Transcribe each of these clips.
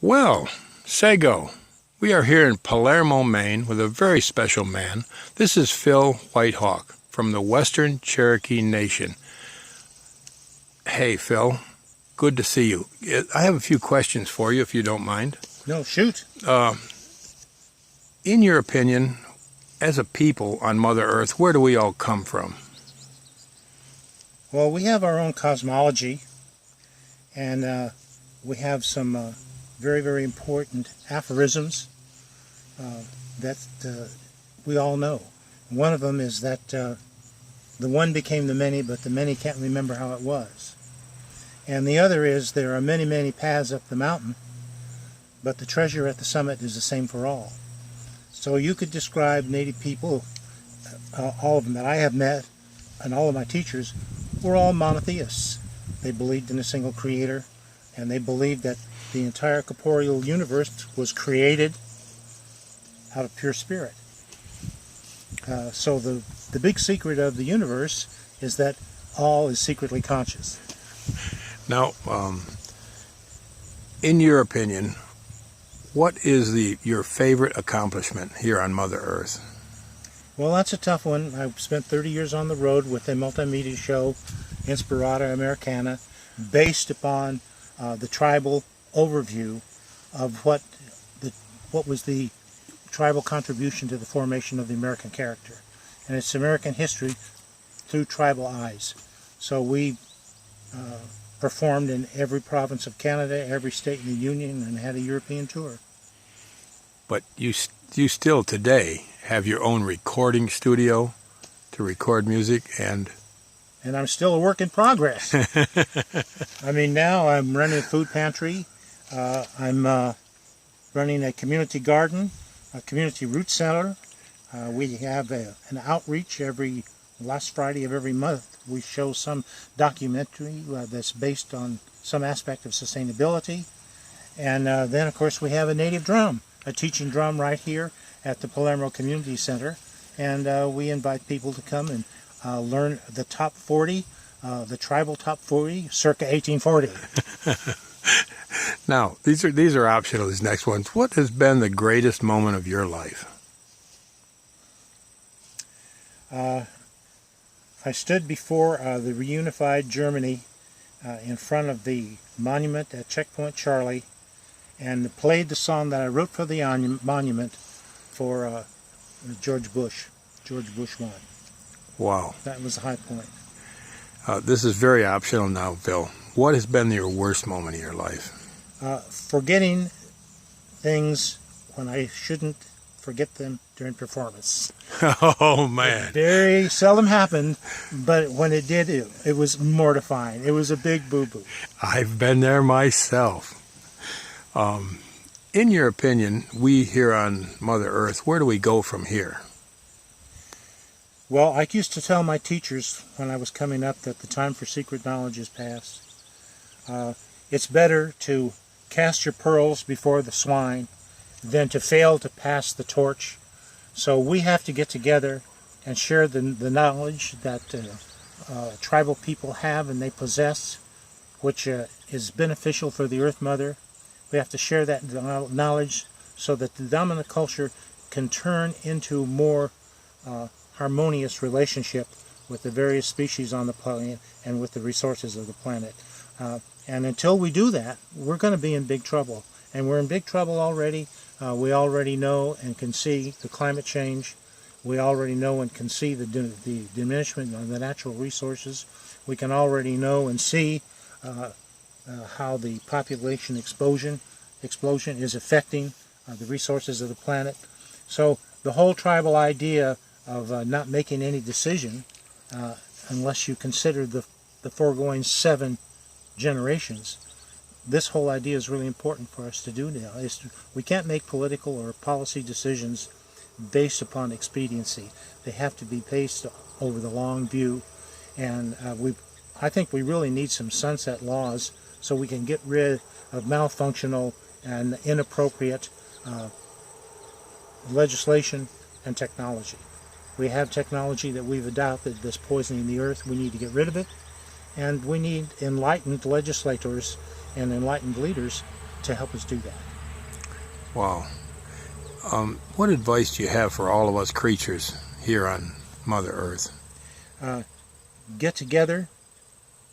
Well, Sago, we are here in Palermo, Maine with a very special man. This is Phil Whitehawk from the Western Cherokee Nation. Hey, Phil, good to see you. I have a few questions for you, if you don't mind. No, shoot. In your opinion, as a people on Mother Earth, where do we all come from? Well, we have our own cosmology, and we have some very, very important aphorisms that we all know. One of them is that the one became the many, but the many can't remember how it was. And the other is there are many, many paths up the mountain, but the treasure at the summit is the same for all. So you could describe Native people, all of them that I have met, and all of my teachers, were all monotheists. They believed in a single creator, and they believed that the entire corporeal universe was created out of pure spirit. So the big secret of the universe is that all is secretly conscious. Now, in your opinion, what is your favorite accomplishment here on Mother Earth? Well, that's a tough one. I've spent 30 years on the road with a multimedia show, Inspirata Americana, based upon the tribal overview of what was the tribal contribution to the formation of the American character. And it's American history through tribal eyes. So we performed in every province of Canada, every state in the Union, and had a European tour. But you still today have your own recording studio to record music, and I'm still a work in progress. I mean, now I'm running a food pantry. I'm running a community garden, a community root center. We have an outreach every last Friday of every month. We show some documentary that's based on some aspect of sustainability. And then, of course, we have a native drum, a teaching drum right here at the Palermo Community Center. And we invite people to come and learn the top 40, the tribal top 40, circa 1840. Now, these are optional, these next ones. What has been the greatest moment of your life? I stood before the reunified Germany in front of the monument at Checkpoint Charlie and played the song that I wrote for the monument for George Bush 1. Wow. That was a high point. This is very optional now, Phil. What has been your worst moment of your life? Forgetting things when I shouldn't forget them during performance. Oh, man. It very seldom happened, but when it did, it was mortifying. It was a big boo-boo. I've been there myself. In your opinion, we here on Mother Earth, where do we go from here? Well, I used to tell my teachers when I was coming up that the time for secret knowledge is past. It's better to cast your pearls before the swine than to fail to pass the torch. So we have to get together and share the knowledge that tribal people have and they possess, which is beneficial for the Earth Mother. We have to share that knowledge so that the dominant culture can turn into more harmonious relationship with the various species on the planet and with the resources of the planet. And until we do that, we're going to be in big trouble. And we're in big trouble already. We already know and can see the climate change. We already know and can see the diminishment of the natural resources. We can already know and see how the population explosion is affecting the resources of the planet. So the whole tribal idea of not making any decision unless you consider the foregoing 7 generations, this whole idea is really important for us to do now. We can't make political or policy decisions based upon expediency. They have to be based over the long view, and I think we really need some sunset laws so we can get rid of malfunctional and inappropriate legislation and technology. We have technology that we've adopted that's poisoning the earth. We need to get rid of it, and we need enlightened legislators and enlightened leaders to help us do that. Wow. What advice do you have for all of us creatures here on Mother Earth? Get together,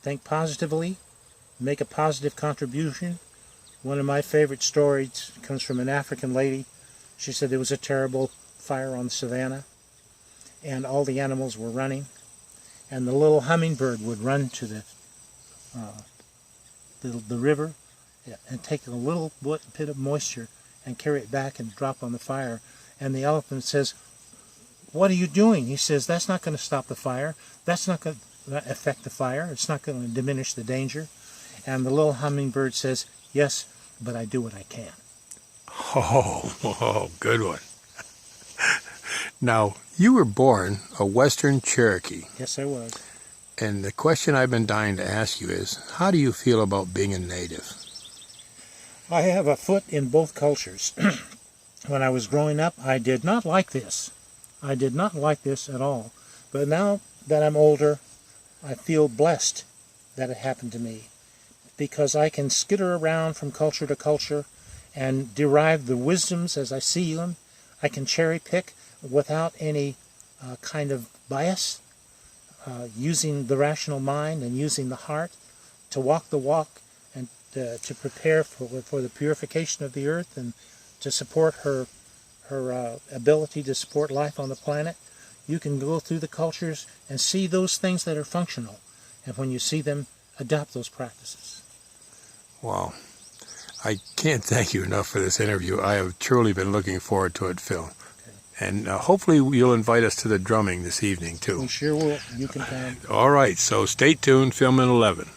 think positively, make a positive contribution. One of my favorite stories comes from an African lady. She said there was a terrible fire on the savannah, and all the animals were running, and the little hummingbird would run to the river and take a little bit of moisture and carry it back and drop on the fire. And the elephant says, "What are you doing?" He says, "That's not going to stop the fire. That's not going to affect the fire. It's not going to diminish the danger." And the little hummingbird says, "Yes, but I do what I can." Oh, good one. Now, you were born a Western Cherokee, Yes, I was. and the question I've been dying to ask you is, how do you feel about being a native? I have a foot in both cultures. When I was growing up, I did not like this. I did not like this at all. But now that I'm older, I feel blessed that it happened to me, because I can skitter around from culture to culture and derive the wisdoms as I see them. I can cherry pick without any kind of bias, using the rational mind and using the heart to walk the walk and to prepare for the purification of the earth and to support her ability to support life on the planet. You can go through the cultures and see those things that are functional, and when you see them, adopt those practices. Wow. I can't thank you enough for this interview. I have truly been looking forward to it, Phil. Okay. And hopefully you'll invite us to the drumming this evening, too. We sure will. You can come. All right, so stay tuned, Film in 11.